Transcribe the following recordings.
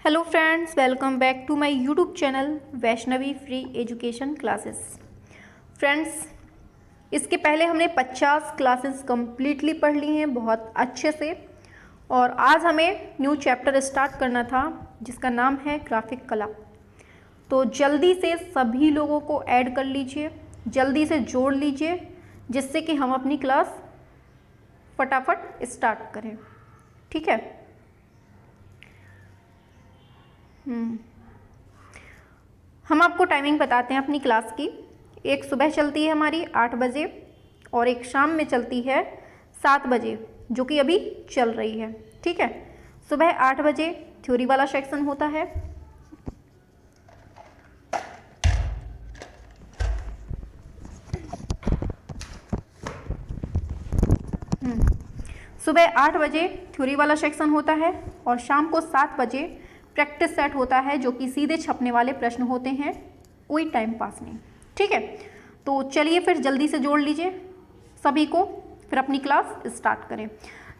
Hello friends, welcome back to my YouTube channel Vaishnavi free education classes. Friends, इसके पहले हमने 50 classes completely पढ़ ली हैं बहुत अच्छे से, और आज हमें न्यू चैप्टर स्टार्ट करना था जिसका नाम है ग्राफिक कला। तो जल्दी से सभी लोगों को ऐड कर लीजिए, जल्दी से जोड़ लीजिए, जिससे कि हम अपनी क्लास फटाफट स्टार्ट करें। ठीक है। हम आपको टाइमिंग बताते हैं अपनी क्लास की। एक सुबह चलती है हमारी 8 बजे और एक शाम में चलती है 7 बजे, जो कि अभी चल रही है। ठीक है। सुबह 8 बजे थ्योरी वाला सेक्शन होता है। सुबह 8 बजे थ्योरी वाला सेक्शन होता है और शाम को 7 बजे प्रैक्टिस सेट होता है, जो कि सीधे छपने वाले प्रश्न होते हैं, कोई टाइम पास नहीं। ठीक है। तो चलिए फिर जल्दी से जोड़ लीजिए सभी को, फिर अपनी क्लास स्टार्ट करें।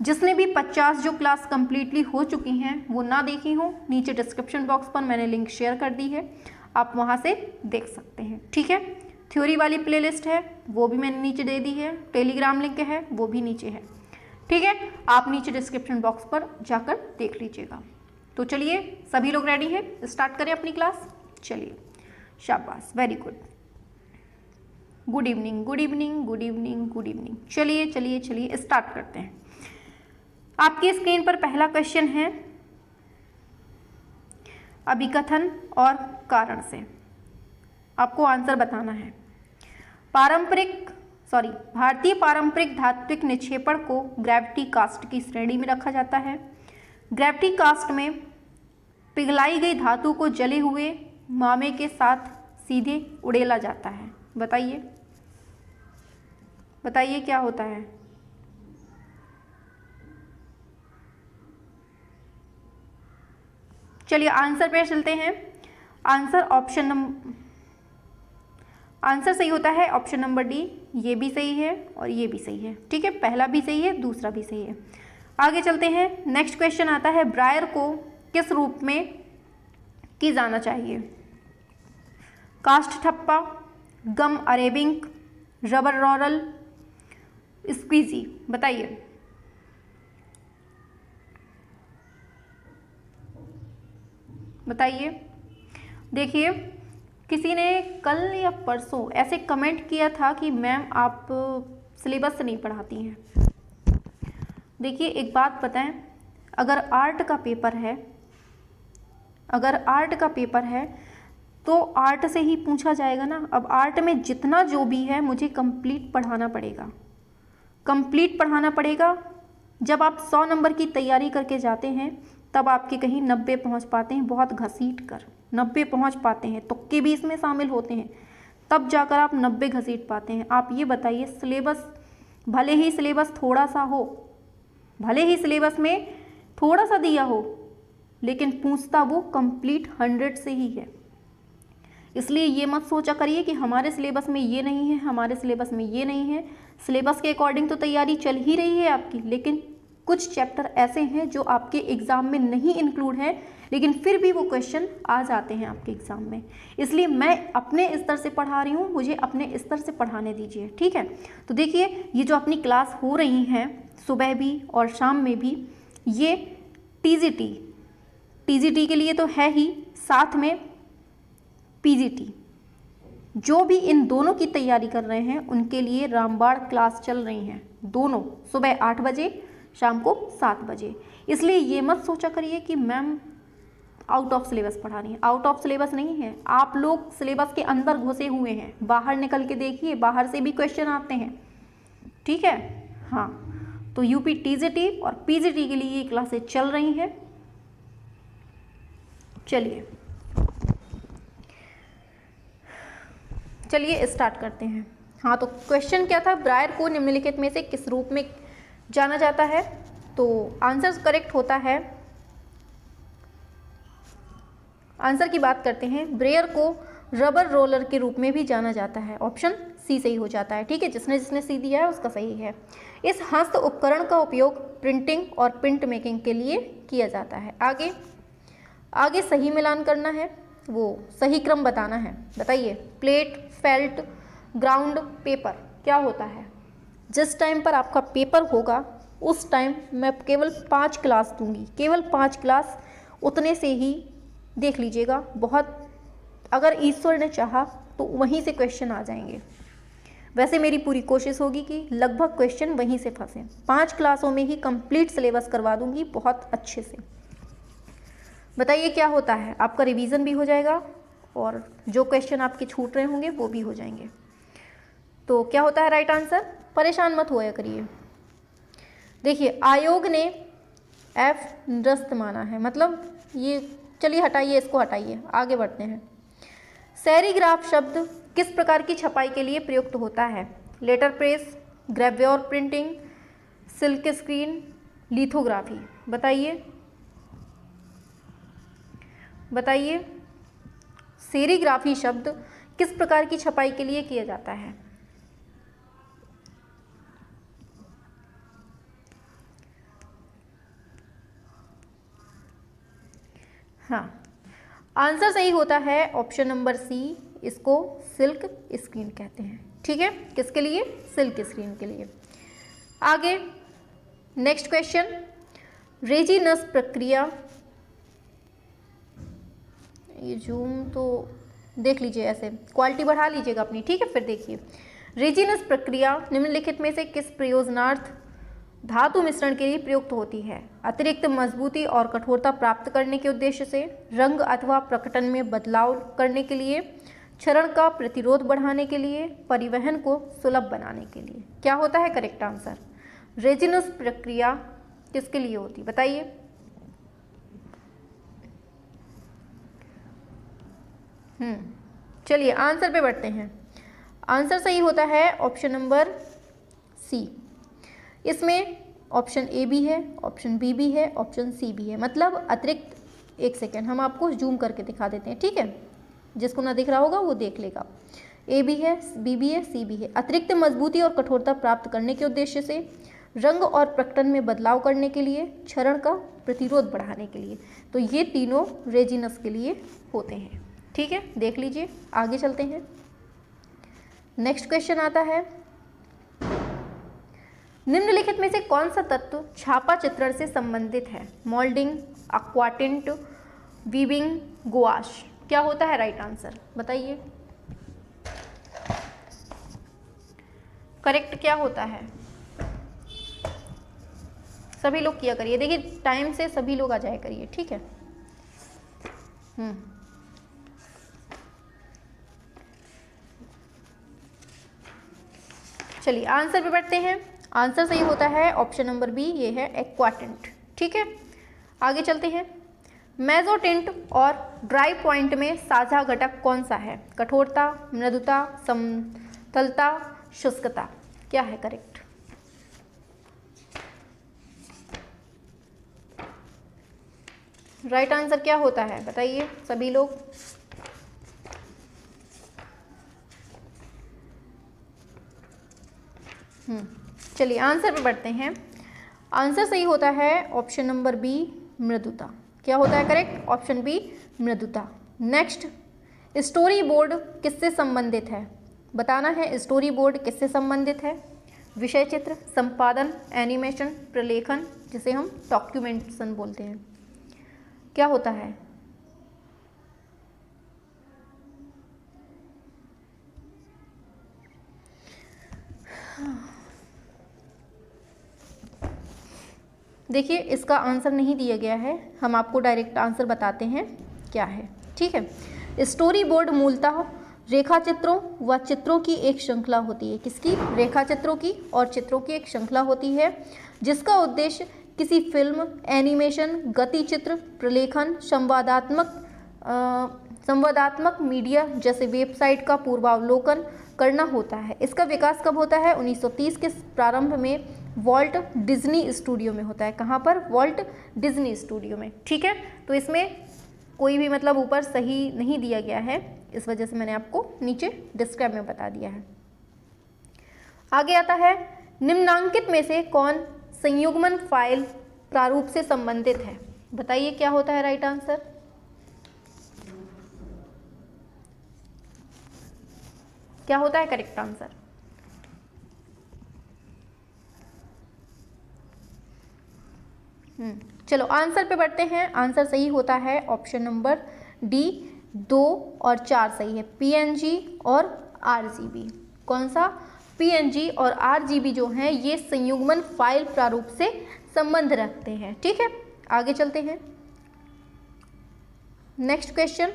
जिसने भी 50 जो क्लास कंप्लीटली हो चुकी हैं वो ना देखी हो, नीचे डिस्क्रिप्शन बॉक्स पर मैंने लिंक शेयर कर दी है, आप वहाँ से देख सकते हैं। ठीक है। थ्योरी वाली प्लेलिस्ट है वो भी मैंने नीचे दे दी है, टेलीग्राम लिंक है वो भी नीचे है। ठीक है। आप नीचे डिस्क्रिप्शन बॉक्स पर जाकर देख लीजिएगा। तो चलिए सभी लोग रेडी हैं, स्टार्ट करें अपनी क्लास। चलिए, शाबाश, very good. Good evening, good evening, good evening, good evening. चलिए चलिए चलिए स्टार्ट करते हैं। आपकी स्क्रीन पर पहला क्वेश्चन है, अभिकथन और कारण से आपको आंसर बताना है। भारतीय पारंपरिक धात्विक निक्षेपण को ग्रेविटी कास्ट की श्रेणी में रखा जाता है। ग्रेविटी कास्ट में पिघलाई गई धातु को जले हुए मामे के साथ सीधे उड़ेला जाता है। बताइए बताइए क्या होता है। चलिए आंसर पे चलते हैं। आंसर सही होता है ऑप्शन नंबर डी। ये भी सही है और ये भी सही है। ठीक है, पहला भी सही है, दूसरा भी सही है। आगे चलते हैं। नेक्स्ट क्वेश्चन आता है, ब्रायर को किस रूप में की जाना चाहिए? कास्ट ठप्पा, गम अरेबिक, रबर रोलर, स्क्वीजी। बताइए। बताइए। देखिए, किसी ने कल या परसों ऐसे कमेंट किया था कि मैम आप सिलेबस से नहीं पढ़ाती हैं। देखिए एक बात बताएं, अगर आर्ट का पेपर है तो आर्ट से ही पूछा जाएगा ना। अब आर्ट में जितना जो भी है मुझे कंप्लीट पढ़ाना पड़ेगा। जब आप 100 नंबर की तैयारी करके जाते हैं तब आपके कहीं 90 पहुंच पाते हैं, बहुत घसीट कर 90 पहुंच पाते हैं, तुक्के भी इसमें शामिल होते हैं, तब जाकर आप 90 घसीट पाते हैं। आप ये बताइए, सिलेबस भले ही सिलेबस में थोड़ा सा दिया हो, लेकिन पूछता वो कंप्लीट 100 से ही है। इसलिए ये मत सोचा करिए कि हमारे सिलेबस में ये नहीं है, हमारे सिलेबस में ये नहीं है। सिलेबस के अकॉर्डिंग तो तैयारी चल ही रही है आपकी, लेकिन कुछ चैप्टर ऐसे हैं जो आपके एग्ज़ाम में नहीं इंक्लूड हैं, लेकिन फिर भी वो क्वेश्चन आ जाते हैं आपके एग्ज़ाम में। इसलिए मैं अपने स्तर से पढ़ा रही हूँ, मुझे अपने स्तर से पढ़ाने दीजिए। ठीक है। तो देखिए, ये जो अपनी क्लास हो रही हैं सुबह भी और शाम में भी, ये टीजीटी के लिए तो है ही, साथ में पीजीटी, जो भी इन दोनों की तैयारी कर रहे हैं उनके लिए रामबाण क्लास चल रही हैं, दोनों सुबह 8 बजे, शाम को 7 बजे। इसलिए ये मत सोचा करिए कि मैम आउट ऑफ सिलेबस पढ़ा रही है। आउट ऑफ सिलेबस नहीं है, आप लोग सिलेबस के अंदर घुसे हुए हैं। बाहर निकल के देखिए, बाहर से भी क्वेश्चन आते हैं। ठीक है। हाँ, तो यूपी टीजीटी और पीजीटी के लिए ये क्लासें चल रही हैं। चलिए स्टार्ट करते हैं। हाँ, तो क्वेश्चन क्या था, ब्रायर को निम्नलिखित में से किस रूप में जाना जाता है? तो आंसर करेक्ट होता है, आंसर की बात करते हैं, ब्रेयर को रबर रोलर के रूप में भी जाना जाता है। ऑप्शन सी सही हो जाता है। ठीक है, जिसने सी दिया है उसका सही है। इस हस्त उपकरण का उपयोग प्रिंटिंग और प्रिंट मेकिंग के लिए किया जाता है। आगे, आगे सही मिलान करना है, वो सही क्रम बताना है। बताइए, प्लेट, फेल्ट, ग्राउंड, पेपर क्या होता है? जिस टाइम पर आपका पेपर होगा उस टाइम मैं केवल 5 क्लास दूंगी, केवल 5 क्लास, उतने से ही देख लीजिएगा। बहुत अगर ईश्वर ने चाहा तो वहीं से क्वेश्चन आ जाएंगे। वैसे मेरी पूरी कोशिश होगी कि लगभग क्वेश्चन वहीं से फंसें। 5 क्लासों में ही कंप्लीट सिलेबस करवा दूंगी बहुत अच्छे से। बताइए क्या होता है, आपका रिवीजन भी हो जाएगा और जो क्वेश्चन आपके छूट रहे होंगे वो भी हो जाएंगे। तो क्या होता है राइट आंसर? परेशान मत होया करिए। देखिए, आयोग ने F निरस्त माना है, मतलब ये, चलिए हटाइए, इसको हटाइए, आगे बढ़ते हैं। सेरीग्राफ शब्द किस प्रकार की छपाई के लिए प्रयुक्त होता है? Letter press, gravure printing, silk screen, lithography. बताइए बताइए, सेरीग्राफी शब्द किस प्रकार की छपाई के लिए किया जाता है? हाँ, आंसर सही होता है ऑप्शन नंबर सी, इसको सिल्क स्क्रीन कहते हैं। ठीक है, किसके लिए? सिल्क स्क्रीन के लिए। आगे नेक्स्ट क्वेश्चन, रेजिनस प्रक्रिया, ये जूम तो देख लीजिए, ऐसे क्वालिटी बढ़ा लीजिएगा अपनी, ठीक है। फिर देखिए, रेजिनस प्रक्रिया निम्नलिखित में से किस प्रयोजनार्थ धातु मिश्रण के लिए प्रयुक्त होती है? अतिरिक्त मजबूती और कठोरता प्राप्त करने के उद्देश्य से, रंग अथवा प्रकटन में बदलाव करने के लिए, क्षरण का प्रतिरोध बढ़ाने के लिए, परिवहन को सुलभ बनाने के लिए। क्या होता है करेक्ट आंसर? रेजिनस प्रक्रिया किसके लिए होती? बताइए। चलिए आंसर पे बढ़ते हैं। आंसर सही होता है ऑप्शन नंबर सी। इसमें ऑप्शन ए भी है, ऑप्शन बी भी है, ऑप्शन सी भी है, मतलब अतिरिक्त, एक सेकेंड हम आपको जूम करके दिखा देते हैं, ठीक है। जिसको ना दिख रहा होगा वो देख लेगा। ए भी है, बी भी है, सी भी है। अतिरिक्त मजबूती और कठोरता प्राप्त करने के उद्देश्य से, रंग और प्रकटन में बदलाव करने के लिए, क्षरण का प्रतिरोध बढ़ाने के लिए। तो ये तीनों रेजिनस के लिए होते हैं, ठीक है। देख लीजिए, आगे चलते हैं। नेक्स्ट क्वेश्चन आता है, निम्नलिखित में से कौन सा तत्व छापा चित्रण से संबंधित है? Moulding, aquatint, weaving, gouache. क्या होता है राइट आंसर? बताइए करेक्ट क्या होता है? सभी लोग किया करिए, देखिए टाइम से सभी लोग आ जाया करिए, ठीक है। चलिए आंसर पे बढ़ते हैं। आंसर सही होता है ऑप्शन नंबर बी, ये है एक्वाटिंट, ठीक है। आगे चलते हैं। मेसोटिंट और ड्राई पॉइंट में साझा घटक कौन सा है? कठोरता, मृदुता, समतलता, शुष्कता। क्या है करेक्ट? राइट आंसर क्या होता है बताइए सभी लोग। चलिए आंसर पे बढ़ते हैं। आंसर सही होता है ऑप्शन नंबर बी, मृदुता। क्या होता है करेक्ट? ऑप्शन बी, मृदुता। नेक्स्ट, स्टोरी बोर्ड किससे संबंधित है? बताना है स्टोरी बोर्ड किससे संबंधित है। विषय चित्र, संपादन, एनिमेशन, प्रलेखन, जिसे हम डॉक्यूमेंटेशन बोलते हैं। क्या होता है? देखिए इसका आंसर नहीं दिया गया है, हम आपको डायरेक्ट आंसर बताते हैं क्या है, ठीक है। स्टोरी बोर्ड मूलतः रेखा चित्रों व चित्रों की एक श्रृंखला होती है। किसकी? रेखा चित्रों की और चित्रों की एक श्रृंखला होती है, जिसका उद्देश्य किसी फिल्म, एनिमेशन, गति चित्र, प्रलेखन, संवादात्मक मीडिया जैसे वेबसाइट का पूर्वावलोकन करना होता है। इसका विकास कब होता है? 1930 के प्रारंभ में वॉल्ट डिज्नी स्टूडियो में होता है। कहाँ पर? वॉल्ट डिज्नी स्टूडियो में, ठीक है। तो इसमें कोई भी मतलब ऊपर सही नहीं दिया गया है, इस वजह से मैंने आपको नीचे डिस्क्राइब में बता दिया है। आगे आता है, निम्नांकित में से कौन संयुग्मन फाइल प्रारूप से संबंधित है? बताइए क्या होता है राइट आंसर। क्या होता है करेक्ट आंसर? चलो आंसर पे बढ़ते हैं। आंसर सही होता है ऑप्शन नंबर डी, 2 और 4 सही है, पीएनजी और आरजीबी। कौन सा? पीएनजी और आरजीबी जो हैं ये संयुग्मन फाइल प्रारूप से संबंध रखते हैं। ठीक है, आगे चलते हैं। नेक्स्ट क्वेश्चन,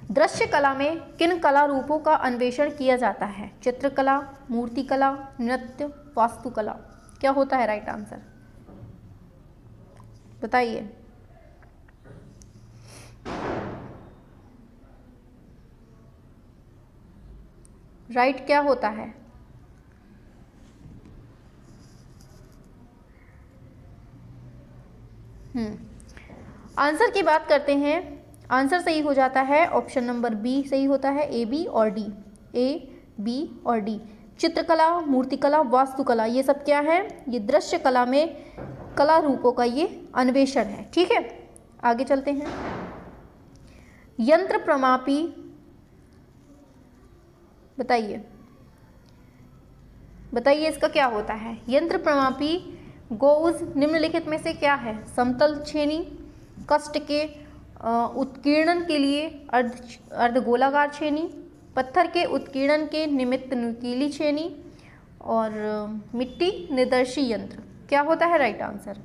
दृश्य कला में किन कला रूपों का अन्वेषण किया जाता है? चित्रकला, मूर्तिकला, नृत्य, वास्तुकला। क्या होता है राइट आंसर? बताइए। राइट क्या होता है? आंसर की बात करते हैं। आंसर सही हो जाता है ऑप्शन नंबर बी सही होता है, ए, बी और डी। ए, बी और डी। चित्रकला, मूर्तिकला, वास्तुकला ये सब क्या है? ये दृश्य कला में कला रूपों का ये अन्वेषण है। ठीक है, आगे चलते हैं। यंत्र प्रमापी, बताइए बताइए इसका क्या होता है? यंत्र प्रमापी गोज निम्नलिखित में से क्या है? समतल छेनी, कष्ट के उत्कीर्णन के लिए अर्धगोलाकार छेनी, पत्थर के उत्कीर्णन के निमित्त नुकीली छेनी, और मिट्टी निर्दर्शी यंत्र। क्या होता है राइट आंसर?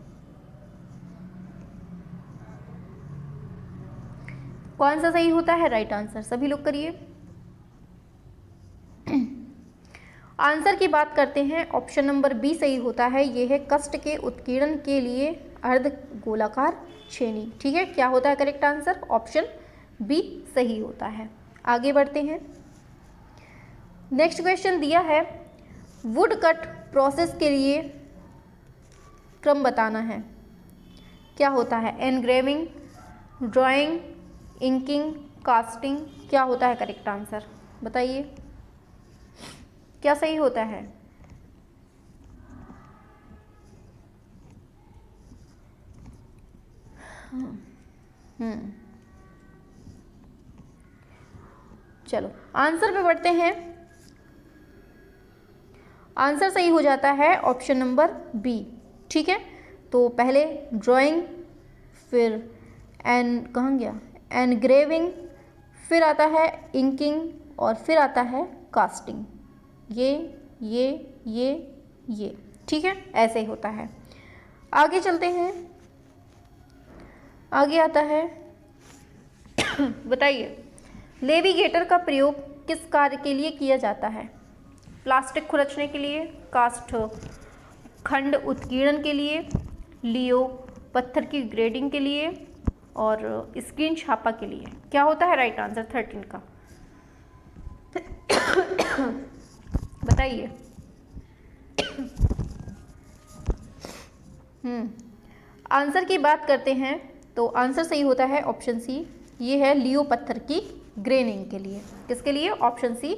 कौन सा सही होता है राइट आंसर? सभी लोग करिए। आंसर की बात करते हैं, ऑप्शन नंबर बी सही होता है। यह है कष्ट के उत्कीर्णन के लिए अर्धगोलाकार छेनी। ठीक है, क्या होता है करेक्ट आंसर? ऑप्शन बी सही होता है। आगे बढ़ते हैं। नेक्स्ट क्वेश्चन दिया है, वुड कट प्रोसेस के लिए क्रम बताना है। क्या होता है? Engraving, drawing, inking, casting. क्या होता है करेक्ट आंसर? बताइए क्या सही होता है? चलो आंसर पे बढ़ते हैं। आंसर सही हो जाता है ऑप्शन नंबर बी। ठीक है, तो पहले ड्राइंग, फिर कहाँ गया? एनग्रेविंग, फिर आता है इंकिंग और फिर आता है कास्टिंग। ये ठीक है, ऐसे ही होता है। आगे चलते हैं। आगे आता है बताइए लेविगेटर का प्रयोग किस कार्य के लिए किया जाता है? प्लास्टिक खुरचने के लिए, कास्ट खंड उत्कीर्णन के लिए, लियो पत्थर की ग्रेडिंग के लिए, और स्क्रीन छापा के लिए। क्या होता है राइट आंसर 13 का? बताइए। आंसर की बात करते हैं तो आंसर सही होता है ऑप्शन सी। ये है लियो पत्थर की ग्रेनिंग के लिए। किसके लिए? ऑप्शन सी,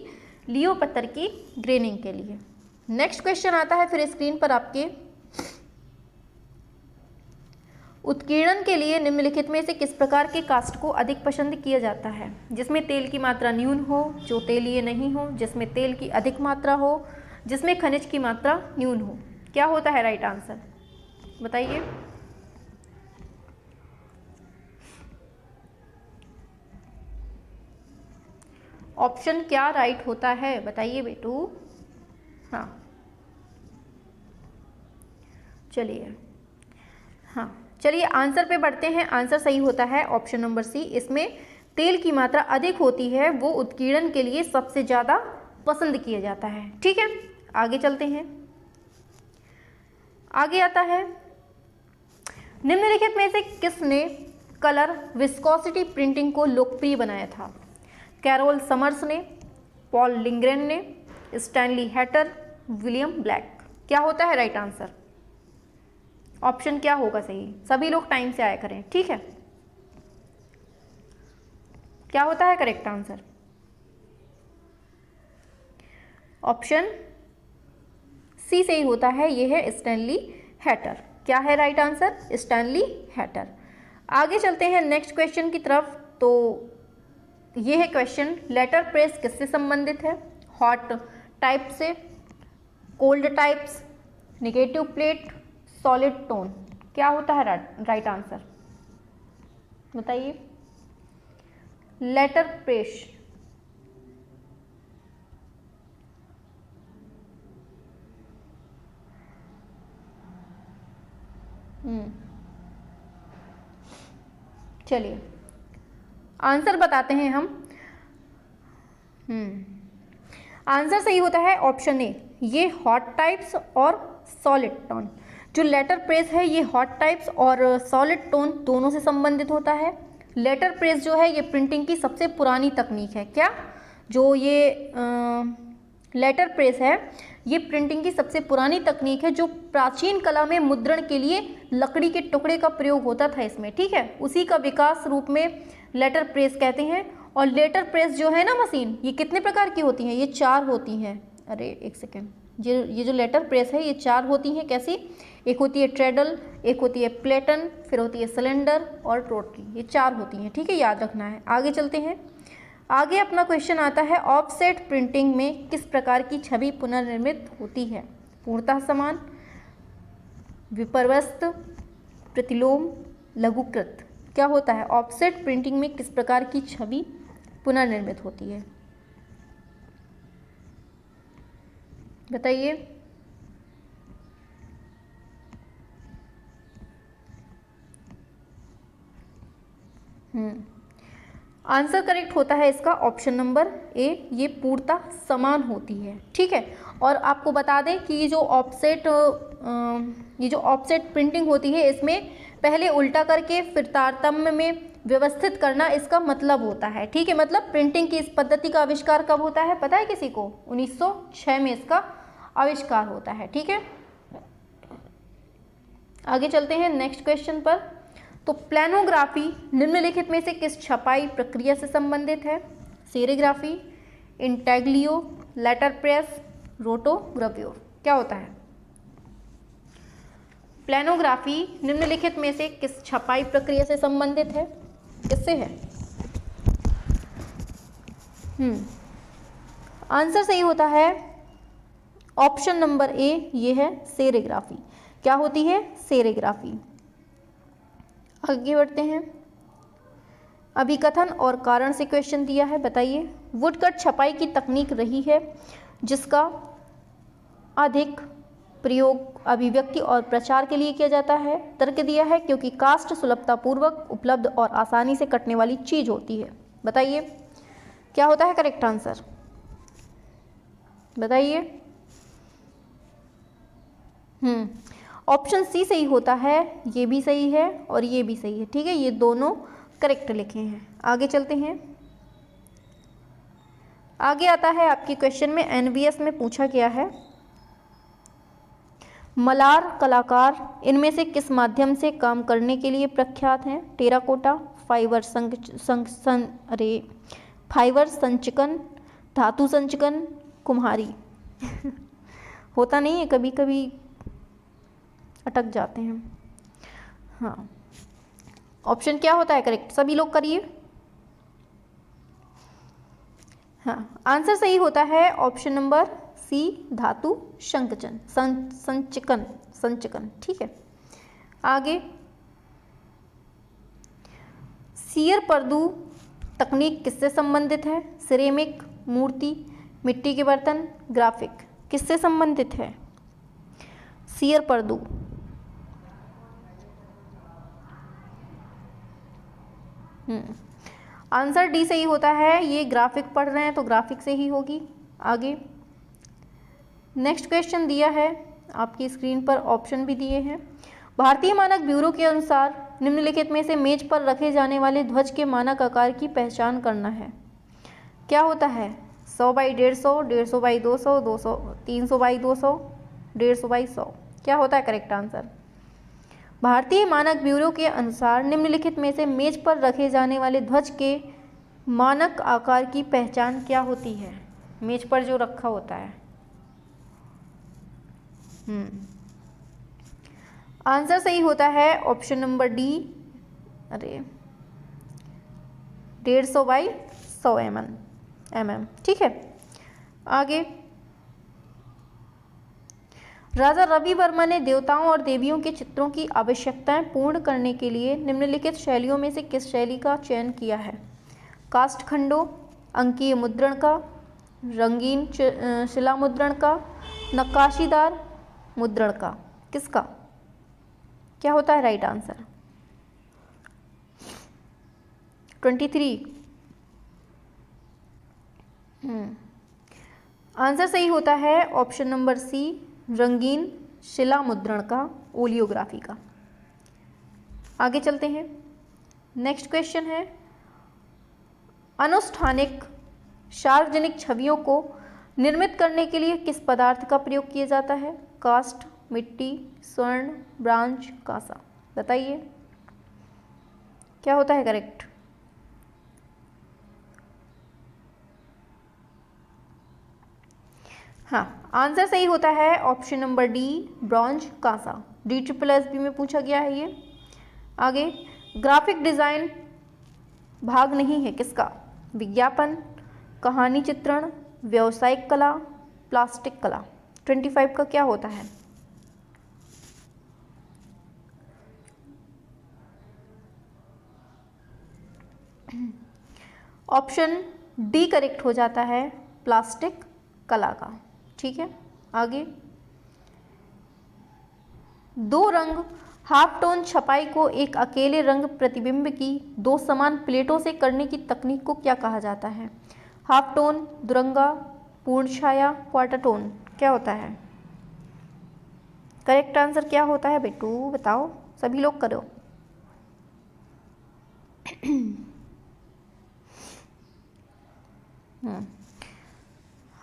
लियो पत्थर की ग्रेनिंग के लिए। नेक्स्ट क्वेश्चन आता है फिर स्क्रीन पर आपके, उत्कीर्णन के लिए निम्नलिखित में से किस प्रकार के कास्ट को अधिक पसंद किया जाता है? जिसमें तेल की मात्रा न्यून हो, जो तेलीय नहीं हो, जिसमें तेल की अधिक मात्रा हो, जिसमें खनिज की मात्रा न्यून हो। क्या होता है राइट आंसर? बताइए। ऑप्शन क्या राइट होता है? बताइए बेटू। हाँ चलिए, हाँ चलिए आंसर पे बढ़ते हैं। आंसर सही होता है ऑप्शन नंबर सी। इसमें तेल की मात्रा अधिक होती है, वो उत्कीर्णन के लिए सबसे ज़्यादा पसंद किया जाता है। ठीक है, आगे चलते हैं। आगे आता है, निम्नलिखित में से किसने कलर विस्कोसिटी प्रिंटिंग को लोकप्रिय बनाया था? कैरोल समर्स ने, पॉल लिंगरेन ने, स्टैनली हैटर, विलियम ब्लैक। क्या होता है राइट आंसर? ऑप्शन क्या होगा सही? सभी लोग टाइम से आया करें। ठीक है, क्या होता है करेक्ट आंसर? ऑप्शन सी सही होता है। यह है स्टैनली हैटर। क्या है राइट आंसर? Stanley Hatter. आगे चलते हैं नेक्स्ट क्वेश्चन की तरफ। तो ये है क्वेश्चन, लेटर प्रेस किससे संबंधित है? हॉट टाइप से, cold types, negative plate, solid tone. क्या होता है राइट आंसर बताइए? लेटर प्रेस चलिए आंसर बताते हैं हम। आंसर सही होता है ऑप्शन ए, ये हॉट टाइप्स और सॉलिड टोन। जो लेटर प्रेस है ये हॉट टाइप्स और सॉलिड टोन दोनों से संबंधित होता है। लेटर प्रेस जो है ये प्रिंटिंग की सबसे पुरानी तकनीक है। क्या? जो ये लेटर प्रेस है ये प्रिंटिंग की सबसे पुरानी तकनीक है, जो प्राचीन कला में मुद्रण के लिए लकड़ी के टुकड़े का प्रयोग होता था इसमें, ठीक है, उसी का विकास रूप में लेटर प्रेस कहते हैं। और लेटर प्रेस जो है ना मशीन, ये कितने प्रकार की होती हैं? ये 4 होती हैं। अरे एक सेकेंड, ये जो लेटर प्रेस है ये 4 होती हैं। कैसी? एक होती है ट्रेडल, एक होती है प्लेटन, फिर होती है सिलेंडर और रोटरी। ये 4 होती हैं, ठीक है, याद रखना है। आगे चलते हैं। आगे अपना क्वेश्चन आता है, ऑफसेट प्रिंटिंग में किस प्रकार की छवि पुनर्निर्मित होती है? पूर्णतः समान, विपर्वस्त, प्रतिलोम, लघुकृत। क्या होता है? ऑफसेट प्रिंटिंग में किस प्रकार की छवि पुनर्निर्मित होती है? बताइए। आंसर करेक्ट होता है इसका ऑप्शन नंबर ए, ये पूर्णतः समान होती है, ठीक है। और आपको बता दें कि ये जो ऑफसेट प्रिंटिंग होती है इसमें पहले उल्टा करके फिर तारतम्य में व्यवस्थित करना इसका मतलब होता है, ठीक है। मतलब प्रिंटिंग की इस पद्धति का आविष्कार कब होता है पता है किसी को? 1906 में इसका आविष्कार होता है, ठीक है। आगे चलते हैं नेक्स्ट क्वेश्चन पर। तो प्लेनोग्राफी निम्नलिखित में से किस छपाई प्रक्रिया से संबंधित है? सेरिग्राफी, इंटेग्लियो, लेटर प्रेस, रोटोग्राफ्योर। क्या होता है? प्लेनोग्राफी निम्नलिखित में से किस छपाई प्रक्रिया से संबंधित है? किससे है? आंसर सही होता है ऑप्शन नंबर ए, ये है सेरिग्राफी। क्या होती है? सेरिग्राफी। आगे बढ़ते हैं। अभिकथन और कारण से क्वेश्चन दिया है, बताइए। वुडकट छपाई की तकनीक रही है जिसका अधिक प्रयोग अभिव्यक्ति और प्रचार के लिए किया जाता है। तर्क दिया है क्योंकि कास्ट सुलभतापूर्वक उपलब्ध और आसानी से कटने वाली चीज होती है। बताइए क्या होता है करेक्ट आंसर? बताइए। ऑप्शन सी सही होता है, ये भी सही है और ये भी सही है, ठीक है, ये दोनों करेक्ट लिखे हैं। आगे चलते हैं। आगे आता है आपके क्वेश्चन में एनवीएस में पूछा गया है, मलार कलाकार इनमें से किस माध्यम से काम करने के लिए प्रख्यात हैं? टेराकोटा, फाइबर फाइबर संचिकन, धातु संचिकन, कुम्हारी। होता नहीं है, कभी कभी अटक जाते हैं। हाँ, ऑप्शन क्या होता है करेक्ट? सभी लोग करिए। हाँ, आंसर सही होता है ऑप्शन नंबर सी, धातु संचकन, संचकन, ठीक है। आगे, सियर पर्दू तकनीक किससे संबंधित है? सिरेमिक, मूर्ति, मिट्टी के बर्तन, ग्राफिक। किससे संबंधित है सियर पर्दू? आंसर डी सही होता है, ये ग्राफिक पढ़ रहे हैं तो ग्राफिक से ही होगी। आगे नेक्स्ट क्वेश्चन दिया है आपकी स्क्रीन पर, ऑप्शन भी दिए हैं। भारतीय मानक ब्यूरो के अनुसार निम्नलिखित में से मेज पर रखे जाने वाले ध्वज के मानक आकार की पहचान करना है। क्या होता है? 100 बाई 150, 150 बाई 200, 200 300 बाई 200, 150 बाई 100। क्या होता है करेक्ट आंसर? भारतीय मानक ब्यूरो के अनुसार निम्नलिखित में से मेज पर रखे जाने वाले ध्वज के मानक आकार की पहचान क्या होती है? मेज पर जो रखा होता है। आंसर सही होता है ऑप्शन नंबर डी, अरे 150 बाई 100 mm, ठीक है। आगे, राजा रवि वर्मा ने देवताओं और देवियों के चित्रों की आवश्यकताएं पूर्ण करने के लिए निम्नलिखित शैलियों में से किस शैली का चयन किया है? काष्ठखंडों, अंकीय मुद्रण का, रंगीन शिला मुद्रण का, नक्काशीदार मुद्रण का, किसका क्या होता है राइट आंसर? 23। आंसर सही होता है ऑप्शन नंबर सी, रंगीन शिला मुद्रण का, ओलियोग्राफी का। आगे चलते हैं। नेक्स्ट क्वेश्चन है, अनुष्ठानिक सार्वजनिक छवियों को निर्मित करने के लिए किस पदार्थ का प्रयोग किया जाता है? कास्ट, मिट्टी, स्वर्ण, ब्रांज, कांसा। बताइए क्या होता है करेक्ट? हाँ, आंसर सही होता है ऑप्शन नंबर डी, ब्रॉन्ज, कांसा। DSSB में पूछा गया है ये। आगे, ग्राफिक डिजाइन भाग नहीं है किसका? विज्ञापन, कहानी चित्रण, व्यावसायिक कला, प्लास्टिक कला। 25 का क्या होता है? ऑप्शन डी करेक्ट हो जाता है, प्लास्टिक कला का। ठीक है। आगे, दो रंग हाफ टोन छपाई को एक अकेले रंग प्रतिबिंब की दो समान प्लेटों से करने की तकनीक को क्या कहा जाता है? हाफ टोन, दुरंगा, पूर्ण छाया, क्वार्टर टोन। क्या होता है करेक्ट आंसर? क्या होता है बेटू बताओ, सभी लोग करो।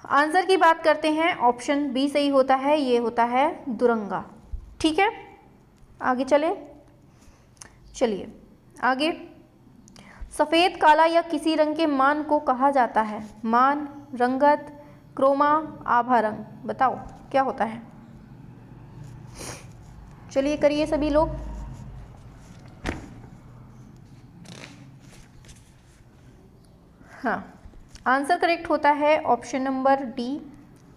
आंसर की बात करते हैं, ऑप्शन बी सही होता है, ये होता है दुरंगा। ठीक है, आगे चलिए आगे। सफ़ेद, काला या किसी रंग के मान को कहा जाता है? मान, रंगत, क्रोमा, आभा रंग। बताओ क्या होता है? चलिए करिए सभी लोग। हाँ, आंसर करेक्ट होता है ऑप्शन नंबर डी,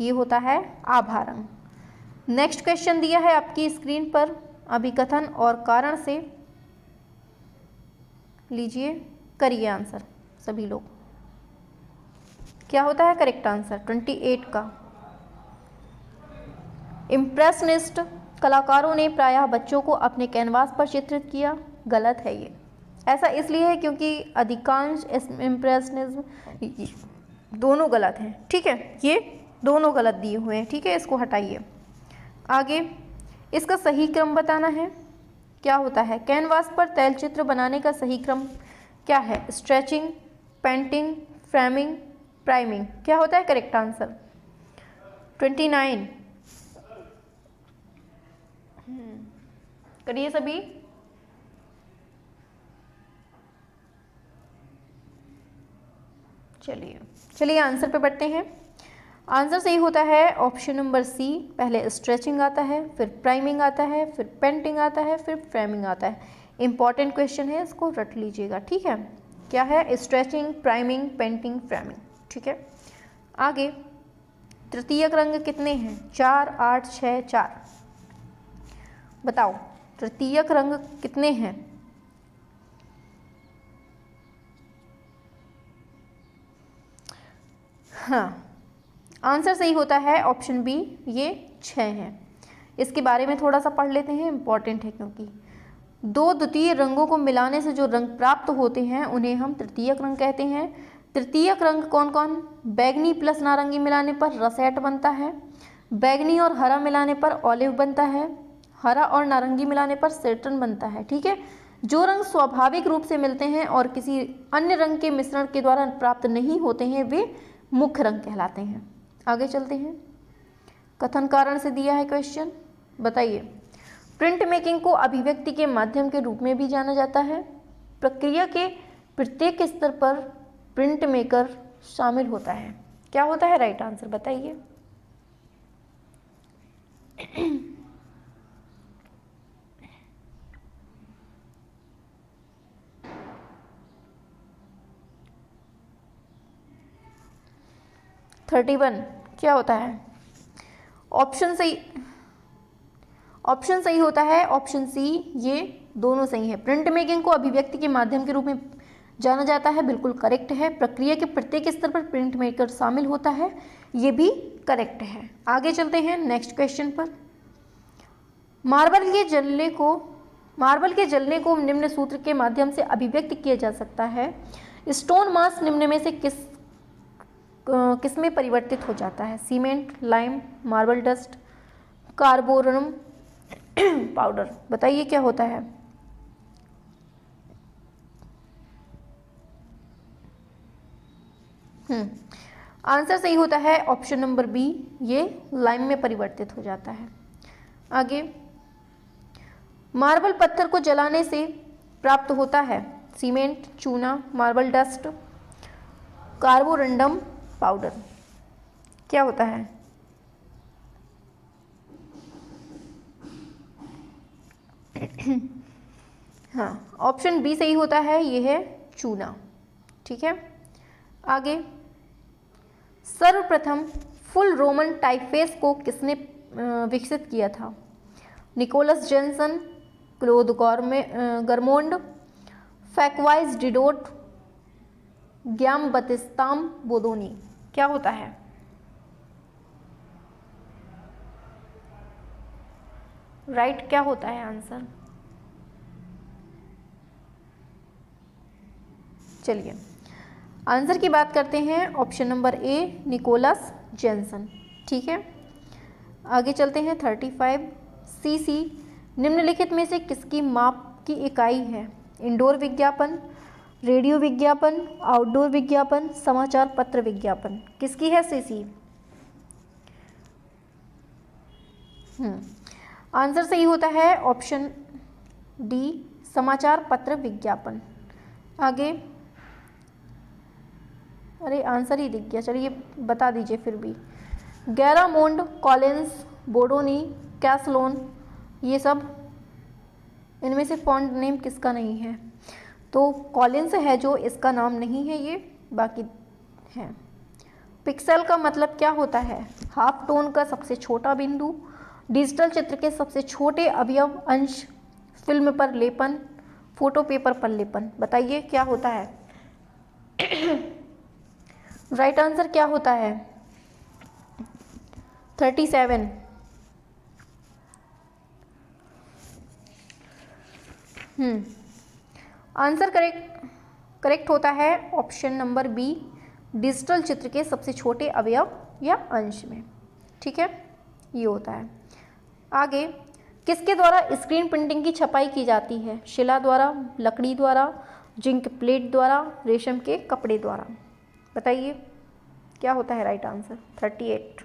ये होता है आभा रंग। नेक्स्ट क्वेश्चन दिया है आपकी स्क्रीन पर, अभिकथन और कारण से लीजिए, करिए आंसर सभी लोग। क्या होता है करेक्ट आंसर 28 का? इम्प्रेशनिस्ट कलाकारों ने प्रायः बच्चों को अपने कैनवास पर चित्रित किया। गलत है ये। ऐसा इसलिए है क्योंकि अधिकांश इम्प्रेशनिज्म, दोनों गलत हैं। ठीक है, ये दोनों गलत दिए हुए हैं। ठीक है, इसको हटाइए। आगे, इसका सही क्रम बताना है। क्या होता है? कैनवास पर तैलचित्र बनाने का सही क्रम क्या है? Stretching, painting, framing, priming. क्या होता है करेक्ट आंसर? 29। करिए सभी। चलिए आंसर पे बढ़ते हैं। आंसर सही होता है ऑप्शन नंबर सी, पहले स्ट्रेचिंग आता है, फिर प्राइमिंग आता है, फिर पेंटिंग आता है, फिर फ्रेमिंग आता है। इंपॉर्टेंट क्वेश्चन है, इसको रट लीजिएगा। ठीक है, क्या है? Stretching, priming, painting, framing. ठीक है, आगे, तृतीयक रंग कितने हैं? 4, 8, 6, 4। बताओ तृतीयक रंग कितने हैं? हाँ, आंसर सही होता है ऑप्शन बी, ये 6 हैं। इसके बारे में थोड़ा सा पढ़ लेते हैं, इंपॉर्टेंट है क्योंकि दो द्वितीय रंगों को मिलाने से जो रंग प्राप्त होते हैं उन्हें हम तृतीयक रंग कहते हैं। तृतीयक रंग कौन कौन? बैगनी प्लस नारंगी मिलाने पर रसेट बनता है, बैगनी और हरा मिलाने पर ऑलिव बनता है, हरा और नारंगी मिलाने पर सेटर्न बनता है। ठीक है, जो रंग स्वाभाविक रूप से मिलते हैं और किसी अन्य रंग के मिश्रण के द्वारा प्राप्त नहीं होते हैं वे मुख्य रंग कहलाते हैं। आगे चलते हैं। कथन कारण से दिया है क्वेश्चन, बताइए। प्रिंट मेकिंग को अभिव्यक्ति के माध्यम के रूप में भी जाना जाता है। प्रक्रिया के प्रत्येक स्तर पर प्रिंट मेकर शामिल होता है। क्या होता है राइट आंसर बताइए। 31 क्या होता है? ऑप्शन सही होता है, ऑप्शन सी, ये दोनों सही है। प्रिंट मेकिंग को अभिव्यक्ति के माध्यम के रूप में जाना जाता है, बिल्कुल करेक्ट है। प्रक्रिया के प्रत्येक स्तर पर प्रिंट मेकर शामिल होता है, ये भी करेक्ट है। आगे चलते हैं नेक्स्ट क्वेश्चन पर। मार्बल के जलने को निम्न सूत्र के माध्यम से अभिव्यक्त किया जा सकता है। स्टोन मास निम्न में से किस में परिवर्तित हो जाता है? Cement, lime, marble dust, carborundum powder. बताइए क्या होता है? आंसर सही होता है ऑप्शन नंबर बी, ये लाइम में परिवर्तित हो जाता है। आगे, मार्बल पत्थर को जलाने से प्राप्त होता है सीमेंट, चूना, मार्बल डस्ट, कार्बोरंडम पाउडर। क्या होता है? हाँ, ऑप्शन बी सही होता है, ये है चूना। ठीक है। आगे, सर्वप्रथम फुल रोमन टाइपफेस को किसने विकसित किया था? Nicolas Jenson, Claude Garamond, Francois Didot, Giambattista Bodoni. क्या होता है? राइट क्या होता है आंसर? चलिए आंसर की बात करते हैं। Option number A, Nicolas Jenson. ठीक है। आगे चलते हैं 35 सीसी निम्नलिखित में से किसकी माप की इकाई है? इंडोर विज्ञापन, रेडियो विज्ञापन, आउटडोर विज्ञापन, समाचार पत्र विज्ञापन। किसकी है सीसी? आंसर सही होता है ऑप्शन डी, समाचार पत्र विज्ञापन। आगे, अरे आंसर ही दिख गया, चलिए बता दीजिए फिर भी। गैरामोंड, कॉलिंस, बोडोनी, कैसलोन, ये सब इनमें से फॉन्ट नेम किसका नहीं है? तो कॉलिंस है जो, इसका नाम नहीं है ये, बाकी है। पिक्सेल का मतलब क्या होता है? हाफ टोन का सबसे छोटा बिंदु, डिजिटल चित्र के सबसे छोटे अवयव अंश, फिल्म पर लेपन, फोटो पेपर पर लेपन। बताइए क्या होता है? राइट आंसर क्या होता है? 37। आंसर करेक्ट होता है ऑप्शन नंबर बी, डिजिटल चित्र के सबसे छोटे अवयव या अंश में। ठीक है, ये होता है। आगे, किसके द्वारा स्क्रीन प्रिंटिंग की छपाई की जाती है? शिला द्वारा, लकड़ी द्वारा, जिंक प्लेट द्वारा, रेशम के कपड़े द्वारा। बताइए क्या होता है राइट आंसर? 38।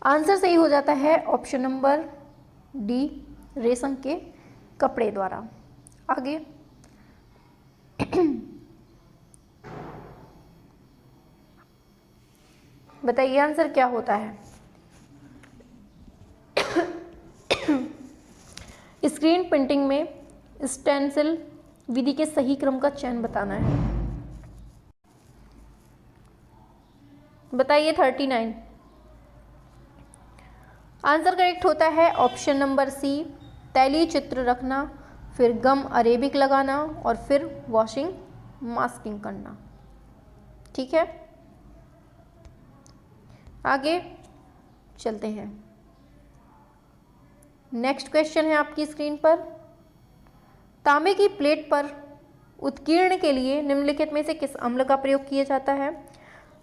आंसर सही हो जाता है ऑप्शन नंबर डी, रेशम के कपड़े द्वारा। आगे, बताइए आंसर क्या होता है? स्क्रीन प्रिंटिंग में स्टेंसिल विधि के सही क्रम का चयन बताना है। बताइए 39। आंसर करेक्ट होता है ऑप्शन नंबर सी, तैलीय चित्र रखना, फिर गम अरेबिक लगाना और फिर वॉशिंग मास्किंग करना। ठीक है, आगे चलते हैं। नेक्स्ट क्वेश्चन है आपकी स्क्रीन पर। तांबे की प्लेट पर उत्कीर्ण के लिए निम्नलिखित में से किस अम्ल का प्रयोग किया जाता है?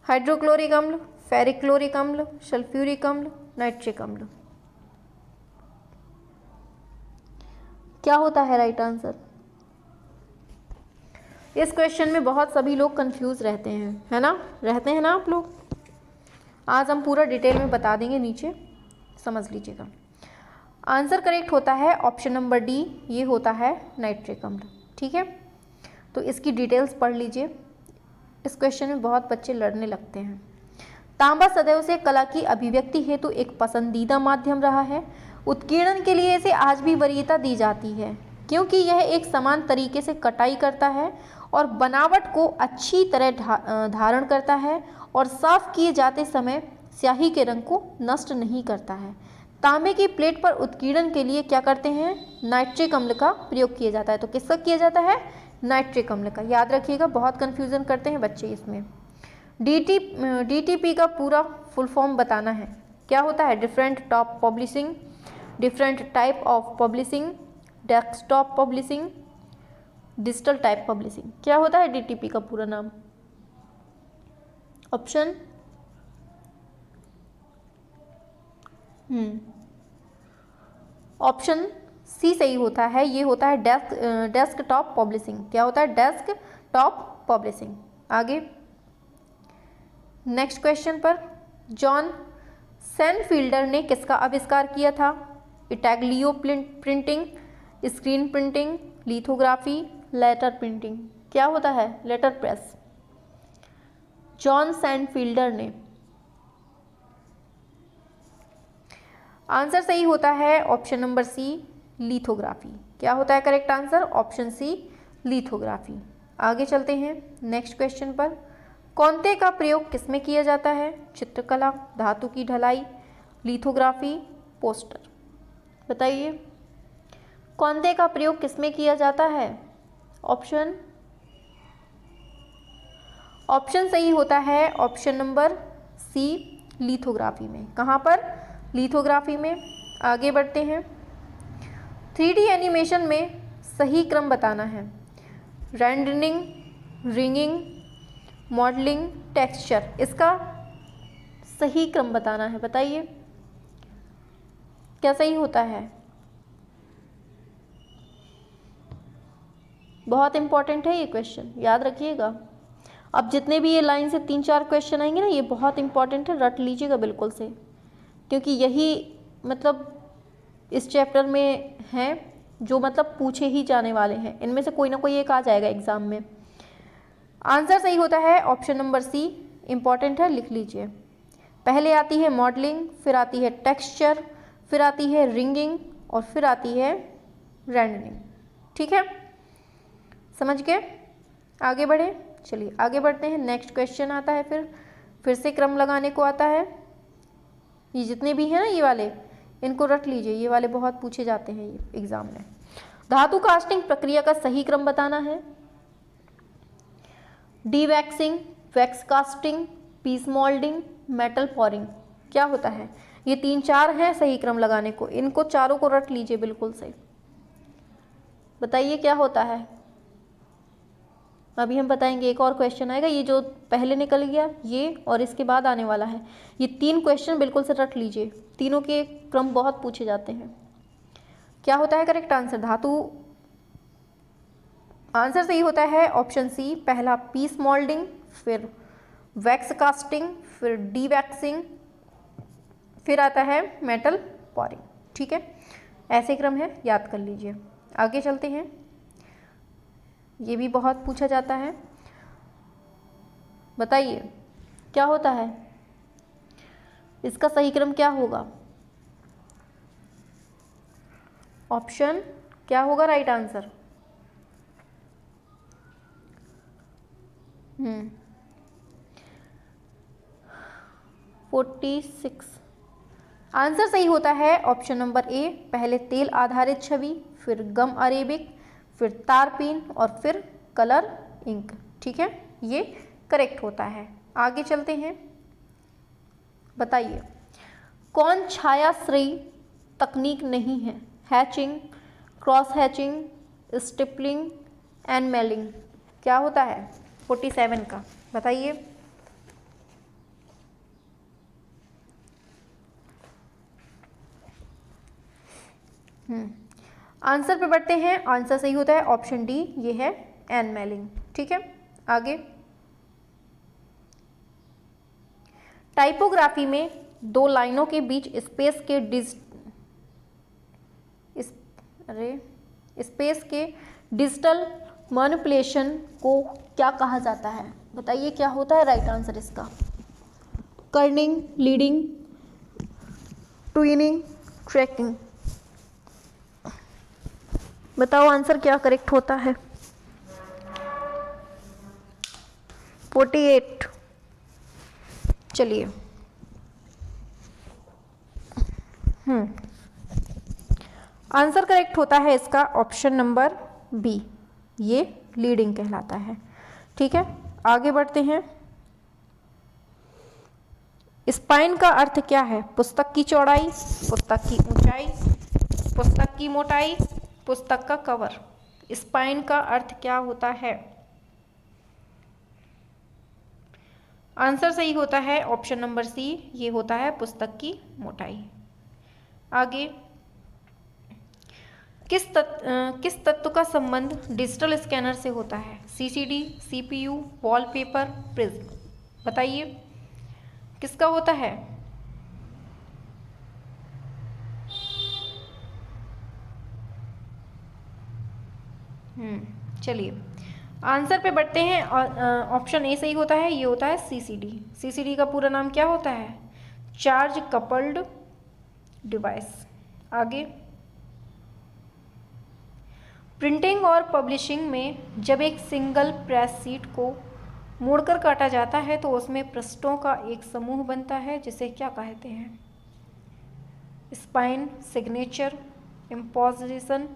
हाइड्रोक्लोरिक अम्ल, फेरिक क्लोरिक अम्ल, सल्फ्यूरिक अम्ल, नाइट्रिक अम्ल। क्या होता है राइट आंसर? इस क्वेश्चन में बहुत सभी लोग कंफ्यूज रहते हैं, है ना? रहते हैं ना आप लोग? आज हम पूरा डिटेल में बता देंगे, नीचे समझ लीजिएगा। आंसर करेक्ट होता है ऑप्शन नंबर डी, ये होता है नाइट्रिक अम्ल। ठीक है, तो इसकी डिटेल्स पढ़ लीजिए। इस क्वेश्चन में बहुत बच्चे लड़ने लगते हैं। तांबा सदैव से कला की अभिव्यक्ति हेतु एक पसंदीदा माध्यम रहा है उत्कीर्णन के लिए इसे आज भी वरीयता दी जाती है क्योंकि यह एक समान तरीके से कटाई करता है और बनावट को अच्छी तरह धारण करता है और साफ किए जाते समय स्याही के रंग को नष्ट नहीं करता है। तांबे की प्लेट पर उत्कीर्णन के लिए क्या करते हैं? नाइट्रिक अम्ल का प्रयोग किया जाता है। तो किसका किया जाता है? नाइट्रिक अम्ल का। याद रखिएगा, बहुत कन्फ्यूजन करते हैं बच्चे इसमें। डीटीपी का पूरा फुल फॉर्म बताना है। क्या होता है? Different top publishing, different type of publishing, desktop publishing, digital type publishing. क्या होता है डीटीपी का पूरा नाम? ऑप्शन ऑप्शन सी सही होता है। ये होता है डेस्कटॉप पब्लिशिंग। क्या होता है? Desktop publishing. आगे नेक्स्ट क्वेश्चन पर, जॉन सैनफील्डर ने किसका आविष्कार किया था? Intaglio printing, screen printing, lithography, letter printing. क्या होता है? Letter press. जॉन सैनफील्डर ने। आंसर सही होता है ऑप्शन नंबर सी, लिथोग्राफी। क्या होता है correct answer? Option C, lithography. आगे चलते हैं नेक्स्ट क्वेश्चन पर। कौनते का प्रयोग किसमें किया जाता है? चित्रकला, धातु की ढलाई, लिथोग्राफी, पोस्टर। बताइए, कौनते का प्रयोग किसमें किया जाता है? ऑप्शन सही होता है ऑप्शन नंबर सी, लिथोग्राफी में। कहाँ पर? लिथोग्राफी में। आगे बढ़ते हैं। 3D एनिमेशन में सही क्रम बताना है। Rendering, ringing, modelling, texture. इसका सही क्रम बताना है। बताइए क्या सही होता है? बहुत इंपॉर्टेंट है ये क्वेश्चन, याद रखिएगा। अब जितने भी ये लाइन से 3-4 क्वेश्चन आएंगे ना, ये बहुत इंपॉर्टेंट है, रट लीजिएगा बिल्कुल से, क्योंकि यही मतलब इस चैप्टर में हैं जो मतलब पूछे ही जाने वाले हैं। इनमें से कोई ना कोई एक आ जाएगा एग्जाम में। आंसर सही होता है ऑप्शन नंबर सी, इंपॉर्टेंट है, लिख लीजिए। पहले आती है मॉडलिंग, फिर आती है टेक्सचर, फिर आती है रिंगिंग और फिर आती है रेंडरिंग। ठीक है, समझ गए? आगे बढ़े, चलिए आगे बढ़ते हैं। नेक्स्ट क्वेश्चन आता है, फिर से क्रम लगाने को आता है। ये जितने भी हैं ना ये वाले, इनको रट लीजिए, ये वाले बहुत पूछे जाते हैं ये एग्जाम में। धातु कास्टिंग प्रक्रिया का सही क्रम बताना है। Dewaxing, wax casting, piece moulding, metal pouring. क्या होता है? ये 3-4 हैं सही क्रम लगाने को, इनको चारों को रट लीजिए बिल्कुल सही। बताइए क्या होता है? अभी हम बताएंगे, एक और क्वेश्चन आएगा, ये जो पहले निकल गया ये और इसके बाद आने वाला है, ये 3 क्वेश्चन बिल्कुल से रट लीजिए। तीनों के क्रम बहुत पूछे जाते हैं। क्या होता है करेक्ट आंसर? धातु। आंसर सही होता है ऑप्शन सी, पहला पीस मोल्डिंग, फिर वैक्स कास्टिंग, फिर डीवैक्सिंग, फिर आता है मेटल पॉरिंग। ठीक है, ऐसे क्रम है, याद कर लीजिए। आगे चलते हैं, ये भी बहुत पूछा जाता है। बताइए क्या होता है? इसका सही क्रम क्या होगा? ऑप्शन क्या होगा राइट आंसर? 46। आंसर सही होता है ऑप्शन नंबर ए, पहले तेल आधारित छवि, फिर गम अरेबिक, फिर तारपीन और फिर कलर इंक। ठीक है, ये करेक्ट होता है। आगे चलते हैं। बताइए कौन छायाश्रयी तकनीक नहीं है? Hatching, cross hatching, stippling, enamelling. क्या होता है 47 का? बताइए। आंसर पे बढ़ते हैं। आंसर सही होता है ऑप्शन डी, ये है एनमेलिंग। ठीक है, आगे। टाइपोग्राफी में 2 लाइनों के बीच स्पेस के डिजिटल मैनिपुलेशन को क्या कहा जाता है? बताइए क्या होता है राइट आंसर इसका? Kerning, leading, twinning, tracking. बताओ आंसर क्या करेक्ट होता है। 48। चलिए आंसर करेक्ट होता है इसका ऑप्शन नंबर बी, ये लीडिंग कहलाता है। ठीक है, आगे बढ़ते हैं। स्पाइन का अर्थ क्या है? पुस्तक की चौड़ाई, पुस्तक की ऊंचाई, पुस्तक की मोटाई, पुस्तक का कवर। स्पाइन का अर्थ क्या होता है? आंसर सही होता है ऑप्शन नंबर सी, ये होता है पुस्तक की मोटाई। आगे, किस तत्व का संबंध डिजिटल स्कैनर से होता है? CCD, CPU, wallpaper, prism. बताइए किसका होता है? चलिए आंसर पे बढ़ते हैं। ऑप्शन ए सही होता है, ये होता है सीसीडी। सीसीडी का पूरा नाम क्या होता है? Charge coupled device. आगे, प्रिंटिंग और पब्लिशिंग में जब एक सिंगल प्रेस शीट को मोड़कर काटा जाता है तो उसमें पृष्ठों का एक समूह बनता है, जिसे क्या कहते हैं? Spine, signature, imposition,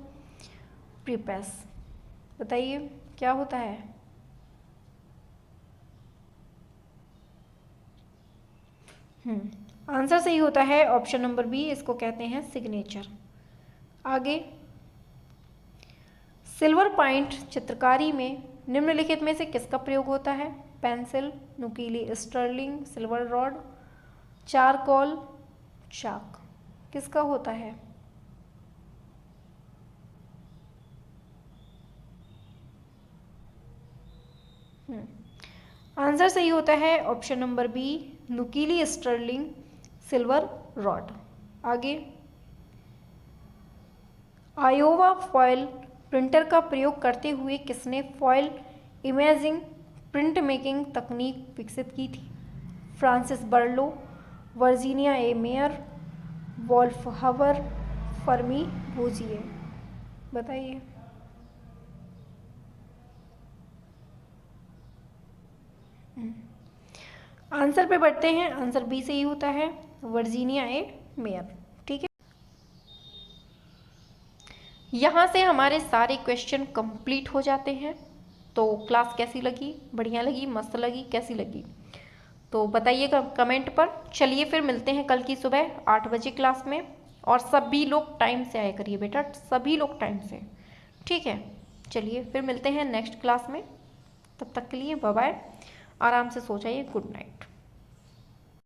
prepress. बताइए क्या होता है? आंसर सही होता है ऑप्शन नंबर बी, इसको कहते हैं सिग्नेचर। आगे, सिल्वर पॉइंट चित्रकारी में निम्नलिखित में से किसका प्रयोग होता है? पेंसिल, नुकीली स्टर्लिंग, सिल्वर रॉड, चारकोल, चाक। किसका होता है? आंसर सही होता है ऑप्शन नंबर बी, नुकीली स्टर्लिंग, सिल्वर रॉड। आगे, आयोवा फॉयल प्रिंटर का प्रयोग करते हुए किसने फॉयल इमेजिंग प्रिंट मेकिंग तकनीक विकसित की थी? फ्रांसिस बर्लो, वर्जीनिया ए मेयर, वॉल्फ हवर, फर्मी बोजिए। बताइए। आंसर पे बढ़ते हैं। आंसर बी सही होता है, वर्जीनिया ए मेयर। ठीक है, यहाँ से हमारे सारे क्वेश्चन कंप्लीट हो जाते हैं। तो क्लास कैसी लगी? बढ़िया लगी, मस्त लगी, कैसी लगी? तो बताइएगा कमेंट पर। चलिए फिर मिलते हैं कल की सुबह 8 बजे क्लास में, और सभी लोग टाइम से आया करिए बेटा, सभी लोग टाइम से। ठीक है, चलिए फिर मिलते हैं नेक्स्ट क्लास में। तब तक के लिए बाय बाय, आराम से सो जाइए, गुड नाइट।